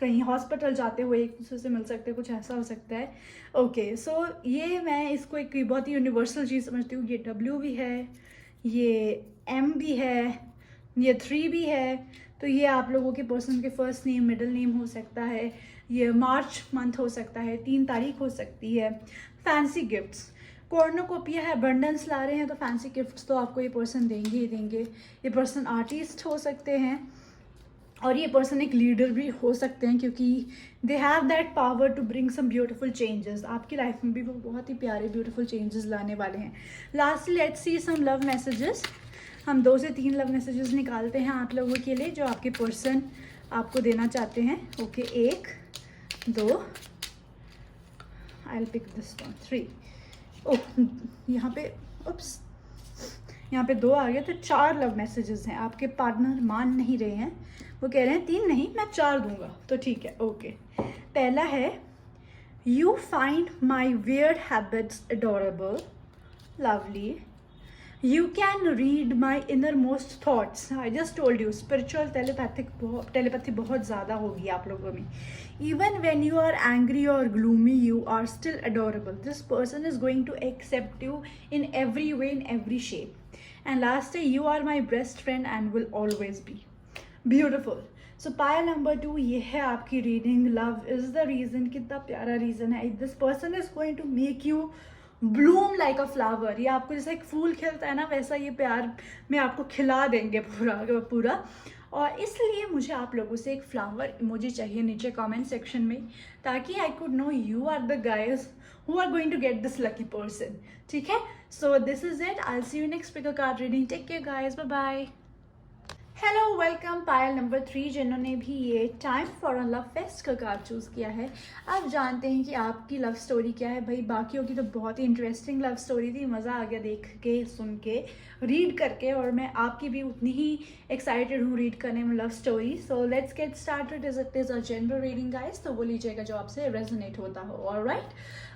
कहीं हॉस्पिटल जाते हुए एक दूसरे से मिल सकते हैं, कुछ ऐसा हो सकता है। ओके, सो ये मैं इसको एक बहुत ही यूनिवर्सल चीज़ समझती हूँ। ये W भी है, ये M भी है, ये 3 भी है। तो ये आप लोगों के पर्सन के फर्स्ट नेम, मिडिल नेम हो सकता है, ये मार्च मंथ हो सकता है, 3 तारीख हो सकती है। फैंसी गिफ्ट्स, कॉर्नोकोपिया है, अबंडेंस ला रहे हैं तो फैंसी गिफ्ट्स तो आपको ये पर्सन देंगे ही देंगे। ये पर्सन आर्टिस्ट हो सकते हैं और ये पर्सन एक लीडर भी हो सकते हैं, क्योंकि they have that power to bring some beautiful changes. आपकी लाइफ में भी वो बहुत ही प्यारे ब्यूटीफुल चेंजेस लाने वाले हैं। Lastly let's see some love messages. हम 2 से 3 लव मैसेजेस निकालते हैं आप लोगों के लिए जो आपके पर्सन आपको देना चाहते हैं। Okay, 1 2, I will pick this one, 3। Oh, यहाँ पे उप्स, यहाँ पे 2 आ गए तो 4 लव मैसेजेस हैं। आपके पार्टनर मान नहीं रहे हैं, वो कह रहे हैं 3 नहीं मैं 4 दूंगा, तो ठीक है। ओके, पहला है you find my weird habits adorable, lovely. You can read my innermost thoughts. I just told you, spiritual telepathy बहुत ज़्यादा होगी आप लोगों में। Even when you are angry और gloomy you are still adorable. This person is going to accept you in every way, in every shape. And last है you are my best friend and will always be. Beautiful. So pile number 2, ये है आपकी reading. Love is the reason. कितना प्यारा reason है। This person is going to make you bloom like a flower. ये आपको जैसे एक फूल खिलता है ना, वैसा ये प्यार में आपको खिला देंगे पूरा। और इसलिए मुझे आप लोगों से एक फ्लावर इमोजी चाहिए नीचे कमेंट सेक्शन में, ताकि I could know you are the guys who are going to get this lucky person. ठीक है, so this is it. I'll see you next pick a card reading. Take care guys, bye bye. Hello, welcome pile number 3 जिन्होंने भी ये time for a love fest का card choose किया है। अब जानते हैं कि आपकी लव स्टोरी क्या है। भाई बाकियों की तो बहुत ही इंटरेस्टिंग लव स्टोरी थी, मज़ा आ गया देख के, सुन के, रीड करके, और मैं आपकी भी उतनी ही एक्साइटेड हूँ रीड करने में love story. So let's get started. It is a general reading guys, तो वो लीजिएगा जो आपसे रेजोनेट होता हो। Alright,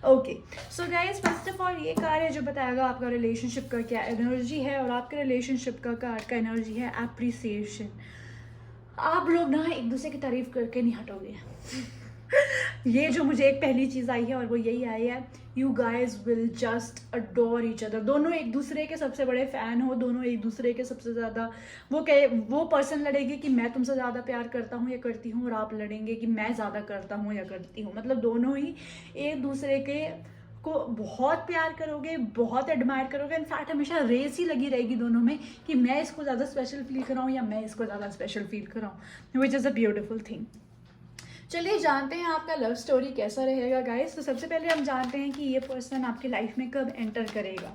okay. So guys, first of all ये कार्ड है जो बताएगा आपका रिलेशनशिप का क्या एनर्जी है, और आपके रिलेशनशिप का कार्ड का एनर्जी है एप्रिसिएशन। आप लोग ना एक दूसरे की तारीफ करके नहीं हटोगे। ये जो मुझे एक पहली चीज़ आई है और वो यही आई है, you guys will just adore each other. दोनों एक दूसरे के सबसे बड़े फ़ैन हो, दोनों एक दूसरे के सबसे ज़्यादा, वो पर्सन लड़ेगी कि मैं तुमसे ज़्यादा प्यार करता हूँ या करती हूँ, और आप लड़ेंगे कि मैं ज़्यादा करता हूँ या करती हूँ। मतलब दोनों ही एक दूसरे के को बहुत प्यार करोगे, बहुत एडमायर करोगे। इनफैक्ट हमेशा रेस ही लगी रहेगी दोनों में कि मैं इसको ज़्यादा स्पेशल फील कराऊँ या मैं इसको ज़्यादा स्पेशल फील कराऊँ, which is a beautiful thing. चलिए जानते हैं आपका लव स्टोरी कैसा रहेगा गाइस। तो सबसे पहले हम जानते हैं कि ये पर्सन आपकी लाइफ में कब एंटर करेगा।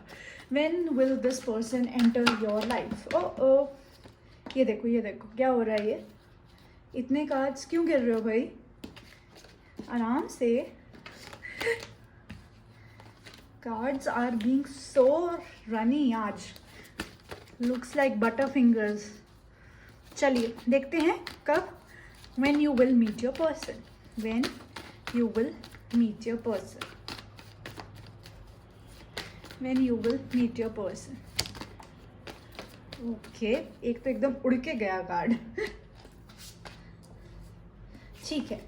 When will this person enter your life. Oh, ये देखो क्या हो रहा है। ये इतने कार्ड्स क्यों गिर रहे हो भाई, आराम से। Cards are being so runny आज, लुक्स लाइक बटर फिंगर्स। चलिए देखते हैं कब। When you will meet your person. When you will meet your person. When you will meet your person. Okay, एक तो एकदम उड़ के गया कार्ड। ठीक है।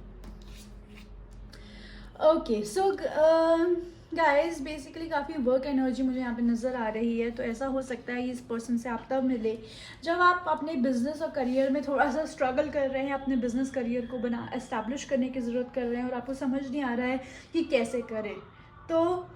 ओके, सो गाइस बेसिकली काफ़ी वर्क एनर्जी मुझे यहाँ पे नज़र आ रही है। तो ऐसा हो सकता है इस पर्सन से आप तब मिले जब आप अपने बिजनेस और करियर में थोड़ा सा स्ट्रगल कर रहे हैं, अपने बिजनेस करियर को एस्टैब्लिश करने की ज़रूरत कर रहे हैं और आपको समझ नहीं आ रहा है कि कैसे करें। तो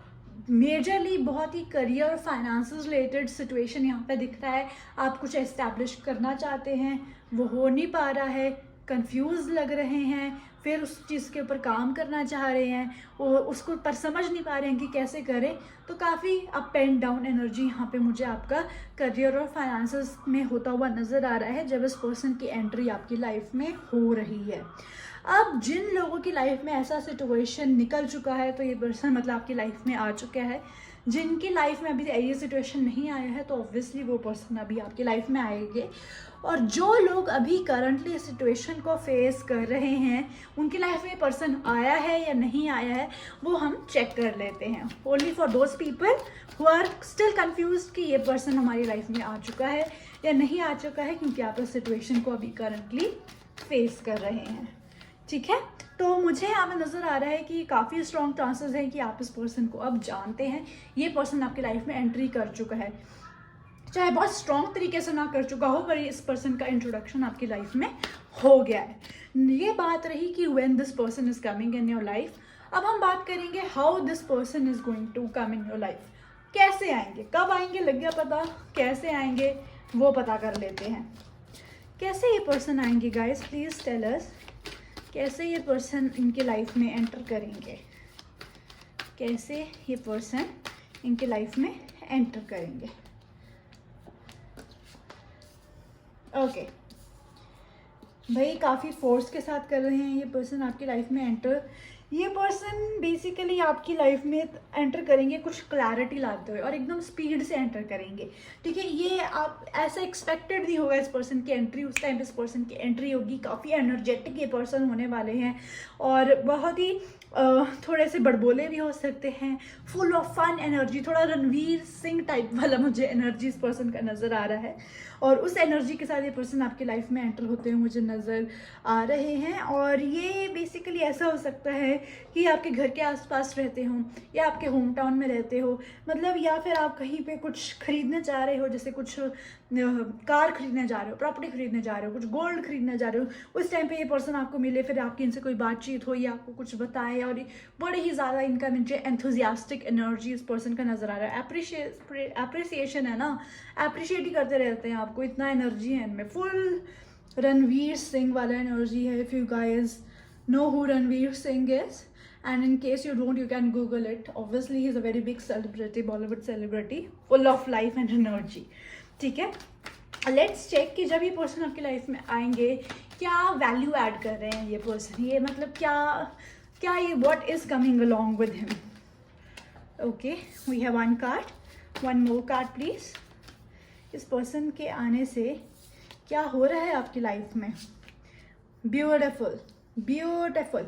मेजरली बहुत ही करियर और फाइनेंस रिलेटेड सिचुएशन यहाँ पे दिख रहा है। आप कुछ एस्टैब्लिश करना चाहते हैं, वो हो नहीं पा रहा है, कंफ्यूज लग रहे हैं, फिर उस चीज़ के ऊपर काम करना चाह रहे हैं और उसको पर समझ नहीं पा रहे हैं कि कैसे करें। तो काफ़ी अप एंड डाउन एनर्जी यहाँ पे मुझे आपका करियर और फाइनेंसेस में होता हुआ नज़र आ रहा है जब इस पर्सन की एंट्री आपकी लाइफ में हो रही है। अब जिन लोगों की लाइफ में ऐसा सिचुएशन निकल चुका है तो ये पर्सन मतलब आपकी लाइफ में आ चुका है। जिनकी लाइफ में अभी ये सिचुएशन नहीं आया है तो ऑब्वियसली वो पर्सन अभी आपकी लाइफ में आएंगे। और जो लोग अभी करंटली इस सिचुएशन को फेस कर रहे हैं उनकी लाइफ में पर्सन आया है या नहीं आया है वो हम चेक कर लेते हैं। Only for those people who are still confused कि ये पर्सन हमारी लाइफ में आ चुका है या नहीं आ चुका है, क्योंकि आप इस सिचुएशन को अभी करंटली फेस कर रहे हैं। ठीक है, तो मुझे यहाँ पे नज़र आ रहा है कि काफ़ी स्ट्रॉन्ग चांसेस हैं कि आप इस पर्सन को अब जानते हैं। ये पर्सन आपकी लाइफ में एंट्री कर चुका है, चाहे बहुत स्ट्रॉन्ग तरीके से ना कर चुका हो पर इस पर्सन का इंट्रोडक्शन आपकी लाइफ में हो गया है। ये बात रही कि when this person is coming in your life. अब हम बात करेंगे how this person is going to come in your life. कैसे आएंगे, कब आएंगे लग गया पता, कैसे आएंगे वो पता कर लेते हैं। कैसे ये पर्सन आएंगे गाइस, प्लीज़ टेल अस, कैसे ये पर्सन इनके लाइफ में एंटर करेंगे, कैसे ये पर्सन इनके लाइफ में एंटर करेंगे। ओके भाई, काफ़ी फोर्स के साथ कर रहे हैं ये पर्सन आपकी लाइफ में एंटर। ये पर्सन बेसिकली आपकी लाइफ में एंटर करेंगे कुछ क्लैरिटी लाते हुए और एकदम स्पीड से एंटर करेंगे, ठीक है। ये आप ऐसा एक्सपेक्टेड नहीं होगा इस पर्सन की एंट्री, उस टाइम पे इस पर्सन की एंट्री होगी। काफ़ी एनर्जेटिक ये पर्सन होने वाले हैं और बहुत ही थोड़े से बड़बोले भी हो सकते हैं, फुल ऑफ फन एनर्जी, थोड़ा रणवीर सिंह टाइप वाला मुझे एनर्जी इस पर्सन का नज़र आ रहा है। और उस एनर्जी के साथ ये पर्सन आपकी लाइफ में एंटर होते हुए मुझे नज़र आ रहे हैं। और ये बेसिकली ऐसा हो सकता है कि आपके घर के आसपास रहते हो या आपके होम टाउन में रहते हो, मतलब या फिर आप कहीं पे कुछ खरीदने जा रहे हो, जैसे कुछ कार खरीदने जा रहे हो, प्रॉपर्टी खरीदने जा रहे हो, कुछ गोल्ड खरीदने जा रहे हो, उस टाइम पे ये पर्सन आपको मिले, फिर आपकी इनसे कोई बातचीत हो या आपको कुछ बताए और बड़े ही ज़्यादा इनका मुझे एंथुजियास्टिक एनर्जी इस पर्सन का नज़र आ रहा है। अप्रिसिएशन है ना, अप्रिशिएट ही करते रहते हैं आपको, इतना एनर्जी है इनमें, फुल रणवीर सिंह वाला एनर्जी है। If you guys know who Ranveer Singh is, and in case you don't, you can Google it. Obviously, he's a very big celebrity, Bollywood celebrity, full of life and energy. ठीक है, let's check कि जब ये person आपकी life में आएंगे क्या value add कर रहे हैं ये पर्सन, ये मतलब क्या ये what is coming along with him. Okay, we have one card, one more card please. इस पर्सन के आने से क्या हो रहा है आपकी लाइफ में। ब्यूटिफुल ब्यूटिफुल,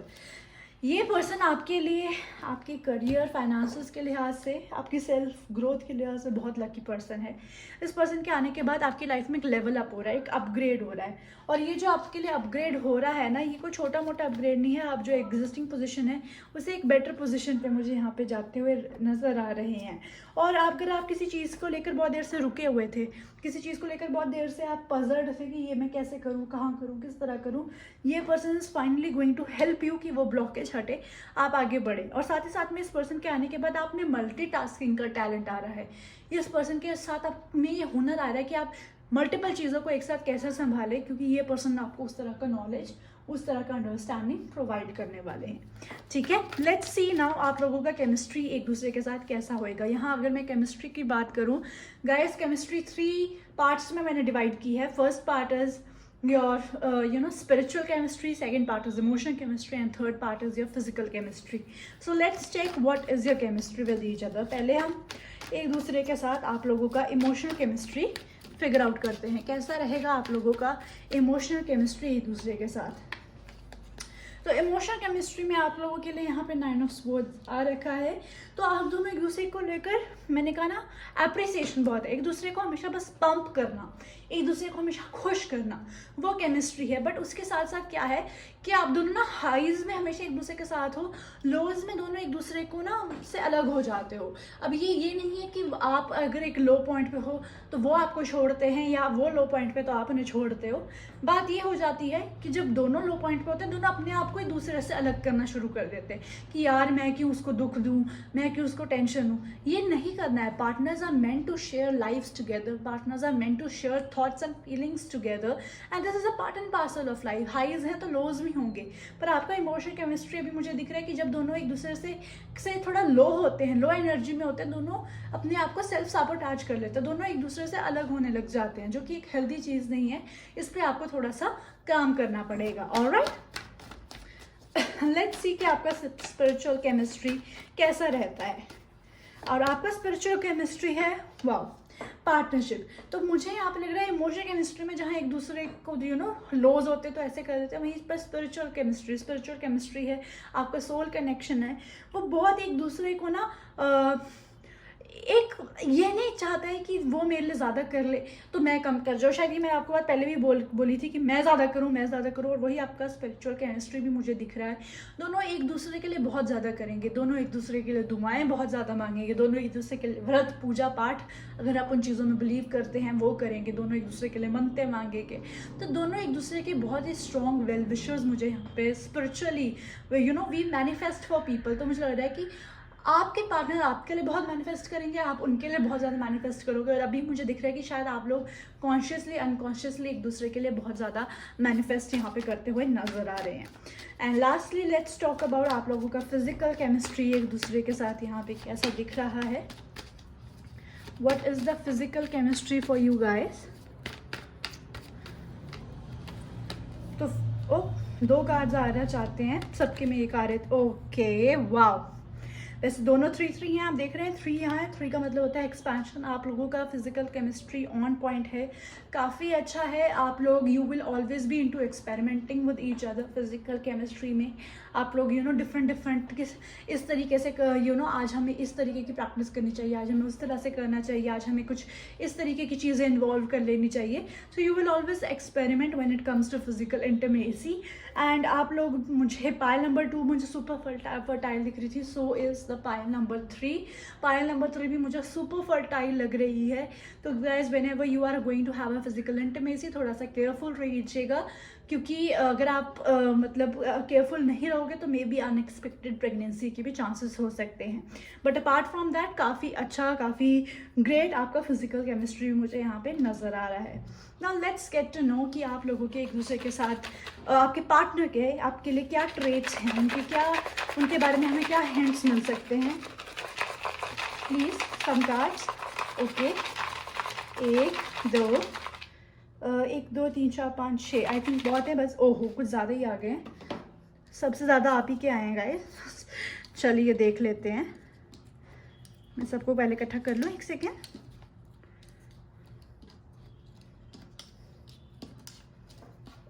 ये पर्सन आपके लिए आपके करियर फाइनेंसेस के लिहाज से, आपकी सेल्फ ग्रोथ के लिहाज से बहुत लकी पर्सन है। इस पर्सन के आने के बाद आपकी लाइफ में एक लेवल अप हो रहा है, एक अपग्रेड हो रहा है। और ये जो आपके लिए अपग्रेड हो रहा है ना, ये कोई छोटा मोटा अपग्रेड नहीं है। आप जो एग्जिस्टिंग पोजीशन है उसे एक बेटर पोजीशन पे मुझे यहाँ पे जाते हुए नज़र आ रहे हैं। और अगर आप किसी चीज़ को लेकर बहुत देर से रुके हुए थे, किसी चीज़ को लेकर बहुत देर से आप पजल्ड थे कि ये मैं कैसे करूँ, कहाँ करूँ, किस तरह करूँ, ये person is finally going to help you कि वो ब्लॉकेज हटे, आप आगे बढ़े। और साथ ही साथ में इस पर्सन के आने के बाद आप में मल्टीटास्किंग का टैलेंट आ रहा है। इस पर्सन के साथ आप में ये हुनर आ रहा है कि आप मल्टीपल चीज़ों को एक साथ कैसे संभालें, क्योंकि ये पर्सन आपको उस तरह का नॉलेज, उस तरह का अंडरस्टैंडिंग प्रोवाइड करने वाले हैं। ठीक है, लेट्स सी नाउ आप लोगों का केमिस्ट्री एक दूसरे के साथ कैसा होएगा। यहाँ अगर मैं केमिस्ट्री की बात करूँ गाइस, केमिस्ट्री 3 पार्ट्स में मैंने डिवाइड की है। First part is your spiritual chemistry, second part is emotional chemistry, and third part is your physical chemistry. So let's check what is your chemistry with each other. पहले हम एक दूसरे के साथ आप लोगों का इमोशनल केमिस्ट्री फिगर आउट करते हैं, कैसा रहेगा आप लोगों का इमोशनल केमिस्ट्री एक दूसरे के साथ। तो इमोशनल केमिस्ट्री में आप लोगों के लिए यहाँ पे 9 ऑफ स्वॉर्ड्स आ रखा है। तो आप दोनों एक दूसरे को लेकर, मैंने कहा ना, अप्रिसिएशन बहुत है, एक दूसरे को हमेशा बस पंप करना, एक दूसरे को हमेशा खुश करना, वो केमिस्ट्री है। बट उसके साथ साथ क्या है कि आप दोनों ना हाइज में हमेशा एक दूसरे के साथ हो, लोज में दोनों एक दूसरे को ना से अलग हो जाते हो। अब ये नहीं है कि आप अगर एक लो पॉइंट पे हो तो वो आपको छोड़ते हैं, या वो लो पॉइंट पे तो आप उन्हें छोड़ते हो। बात ये हो जाती है कि जब दोनों लो पॉइंट पे होते हैं, दोनों अपने आप को एक दूसरे से अलग करना शुरू कर देते हैं कि यार मैं क्यों उसको दुख दूँ, मैं क्यों उसको टेंशन दूँ। ये नहीं करना है। Partners are meant to share lives together, partners are meant to share thoughts and feelings together, and this is a part and parcel of life. Highs हैं तो लोज भी होंगे, पर आपका इमोशनल केमिस्ट्री अभी मुझे दिख रहा है कि जब दोनों एक दूसरे से थोड़ा लो होते हैं, लो एनर्जी में होते हैं, दोनों अपने आप को सेल्फ साबोटाज कर लेते हैं, दोनों एक दूसरे से अलग होने लग जाते हैं, जो कि एक हेल्दी चीज़ नहीं है। इस पर आपको थोड़ा सा काम करना पड़ेगा। ऑलराइट, लेट्स सी कि आपका स्पिरिचुअल केमिस्ट्री कैसा रहता है। और आपका स्पिरिचुअल केमिस्ट्री है वाओ, पार्टनरशिप। तो मुझे यहाँ पे लग रहा है इमोशनल केमिस्ट्री में जहाँ एक दूसरे को लोज होते तो ऐसे कर देते हैं, वहीं पर स्पिरिचुअल केमिस्ट्री है, आपका सोल कनेक्शन है, वो बहुत एक दूसरे को ना एक ये नहीं चाहता है कि वो मेरे लिए ज़्यादा कर ले तो मैं कम कर जाऊँ। शायद ये मैं आपको बात पहले भी बोली थी कि मैं ज़्यादा करूँ, और वही आपका स्पिरिचुअल केमिस्ट्री भी मुझे दिख रहा है। दोनों एक दूसरे के लिए बहुत ज़्यादा करेंगे, दोनों एक दूसरे के लिए दुआएं बहुत ज़्यादा मांगेंगे, दोनों एक दूसरे के लिए व्रत पूजा पाठ, अगर आप उन चीज़ों में बिलीव करते हैं वो करेंगे, दोनों एक दूसरे के लिए मन्नतें मांगेंगे। तो दोनों एक दूसरे के बहुत ही स्ट्रॉन्ग वेल विशर्स मुझे यहाँ पे spiritually we manifest for people. तो मुझे लग रहा है कि आपके पार्टनर आपके लिए बहुत मैनिफेस्ट करेंगे, आप उनके लिए बहुत ज़्यादा मैनिफेस्ट करोगे। और अभी मुझे दिख रहा है कि शायद आप लोग कॉन्शियसली अनकॉन्शियसली एक दूसरे के लिए बहुत ज़्यादा मैनिफेस्ट यहाँ पे करते हुए नजर आ रहे हैं। And lastly let's talk about आप लोगों का फिजिकल केमिस्ट्री एक दूसरे के साथ यहाँ पे कैसा दिख रहा है। What is the physical chemistry for you guys? तो दो कार्ड्स आ रहा चाहते हैं, सबके में एक आ रहे थे। ओके वाओ, वैसे दोनों 3-3 हैं, आप देख रहे हैं 3 यहाँ है। 3 का मतलब होता है एक्सपेंशन। आप लोगों का फिजिकल केमिस्ट्री ऑन पॉइंट है, काफ़ी अच्छा है। आप लोग you will always B into experimenting with each other. Physical chemistry में आप लोग डिफरेंट इस तरीके से आज हमें इस तरीके की प्रैक्टिस करनी चाहिए, आज हमें उस तरह से करना चाहिए, आज हमें कुछ इस तरीके की चीज़ें इन्वॉल्व कर लेनी चाहिए। So you will always experiment when it comes to physical intimacy. And आप लोग, मुझे पायल नंबर 2 मुझे सुपर फर्टाइल दिख रही थी, so is the pile number 3। Pile number 3 भी मुझे सुपर फर्टाइल लग रही है। तो guys whenever you are going to have a physical intimacy, थोड़ा सा केयरफुल रहिएगा, क्योंकि अगर आप केयरफुल नहीं रहोगे तो मे बी अनएक्सपेक्टेड प्रेगनेंसी के भी चांसेस हो सकते हैं। बट अपार्ट फ्रॉम दैट काफ़ी अच्छा, काफ़ी ग्रेट आपका फिजिकल केमिस्ट्री मुझे यहाँ पे नज़र आ रहा है। Now let's get to know कि आप लोगों के एक दूसरे के साथ, आपके पार्टनर के आपके लिए क्या ट्रेट्स हैं, उनके बारे में हमें क्या हिंट्स मिल सकते हैं। Please some cards. Okay, 1 2 3 4 5 6 I think बहुत है बस। ओहो, कुछ ज़्यादा ही आ गए हैं, सबसे ज़्यादा आप ही के आए हैं गाइस। चलिए देख लेते हैं, मैं सबको पहले इकट्ठा कर लूँ, 1 सेकेंड।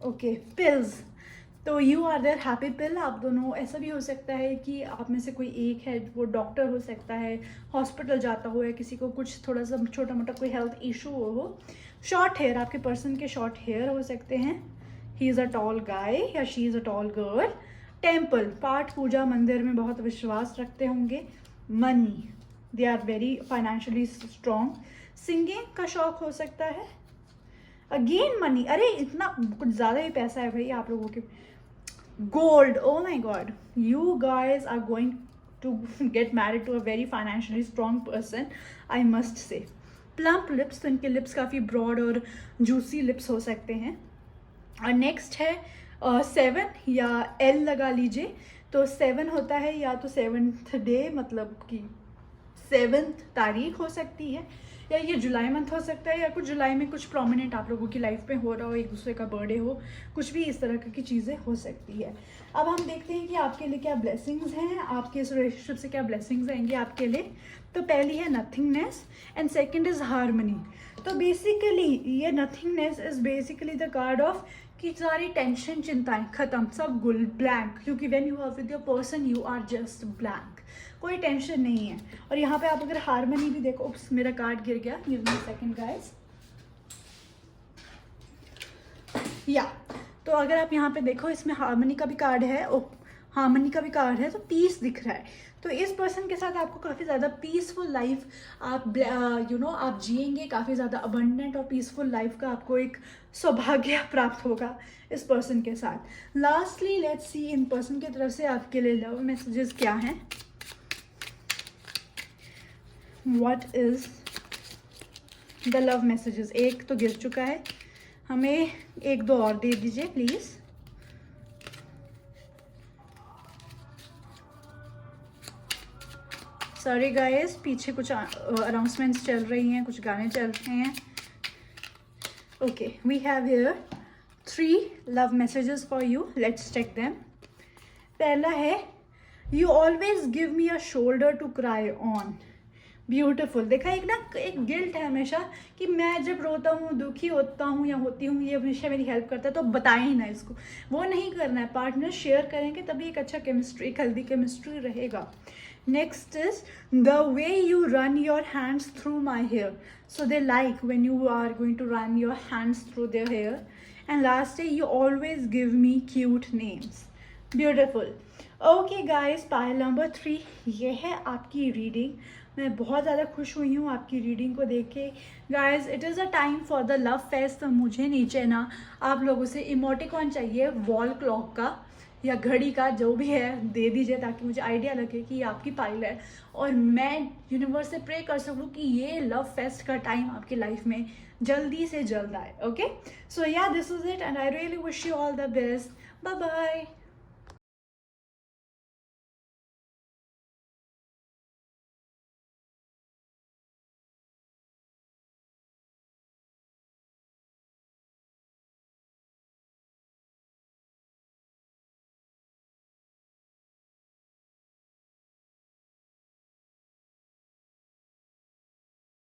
Okay, pills. तो यू आर देयर हैप्पी पिल। आप दोनों, ऐसा भी हो सकता है कि आप में से कोई एक है वो डॉक्टर हो सकता है, हॉस्पिटल जाता हो, या किसी को कुछ थोड़ा सा छोटा मोटा कोई हेल्थ इशू हो। शॉर्ट हेयर, आपके पर्सन के शॉर्ट हेयर हो सकते हैं। He is a tall guy या she is a tall girl. Temple, पाठ पूजा मंदिर में बहुत विश्वास रखते होंगे। Money, they are very financially strong. Singing का शौक हो सकता है। अगेन मनी, अरे इतना कुछ ज़्यादा ही पैसा है भाई आप लोगों के। Gold, oh my God, you guys are going to get married to a very financially strong person, I must say. Plump lips, तो इनके लिप्स काफ़ी ब्रॉड और जूसी लिप्स हो सकते हैं। और नेक्स्ट है 7 या L लगा लीजिए। तो 7 होता है या तो 7th डे, मतलब कि 7th तारीख हो सकती है, या ये जुलाई मंथ हो सकता है, या कुछ जुलाई में कुछ प्रोमिनेंट आप लोगों की लाइफ में हो रहा हो, एक दूसरे का बर्थडे हो, कुछ भी इस तरह की चीज़ें हो सकती है। अब हम देखते हैं कि आपके लिए क्या ब्लेसिंग्स हैं, आपके इस रिलेशनशिप से क्या ब्लेसिंग्स आएंगे आपके लिए। तो पहली है nothingness and second is harmony. तो बेसिकली ये nothingness is basically the card of कि सारी टेंशन चिंताएं खत्म, सब गुल ब्लैंक, क्योंकि when you are with your person you are just blank, कोई टेंशन नहीं है। और यहाँ पे आप अगर हार्मनी भी देखो, उप्स मेरा कार्ड गिर गया, गिव मी सेकंड गाइस। या तो अगर आप यहाँ पे देखो, इसमें हार्मनी का भी कार्ड है, हार्मनी का भी कार्ड है, तो पीस दिख रहा है। तो इस पर्सन के साथ आपको काफ़ी ज़्यादा पीसफुल लाइफ आप आप जिएंगे, काफ़ी ज़्यादा अबंडेंट और पीसफुल लाइफ का आपको एक सौभाग्य प्राप्त होगा इस पर्सन के साथ। Lastly let's C in person की तरफ से आपके लिए लव मैसेजेस क्या हैं। What is the love messages? एक तो गिर चुका है, हमें 1-2 और दे दीजिए प्लीज़। सॉरी गाइस, पीछे कुछ अनाउंसमेंट्स चल रही हैं, कुछ गाने चल रहे हैं। Okay, we have here 3 love messages for you, let's check them. पहला है, you always give me a shoulder to cry on. Beautiful. देखा, एक गिल्ट है हमेशा कि मैं जब रोता हूँ, दुखी होता हूँ या होती हूँ, ये हमेशा मेरी हेल्प करता है, तो बताएं ही ना इसको, वो नहीं करना है। पार्टनर शेयर करेंगे तभी एक अच्छा केमिस्ट्री, एक हेल्दी केमिस्ट्री रहेगा। Next is the way you run your hands through my hair, so they like when you are going to run your hands through their hair. And last है, you always give me cute names. Beautiful. Okay guys, pile number 3 ये है आपकी reading. मैं बहुत ज़्यादा खुश हुई हूँ आपकी रीडिंग को देख के। Guys, it is a time for the love fest. तो मुझे नीचे ना आप लोगों से इमोटिकॉन चाहिए वॉल क्लॉक का, या घड़ी का, जो भी है दे दीजिए, ताकि मुझे आइडिया लगे कि ये आपकी पाइल है और मैं यूनिवर्स से प्रे कर सकूँ कि ये लव फेस्ट का टाइम आपकी लाइफ में जल्दी से जल्द आए. Okay, so yeah, this is it and I really wish you all the best. Bye bye.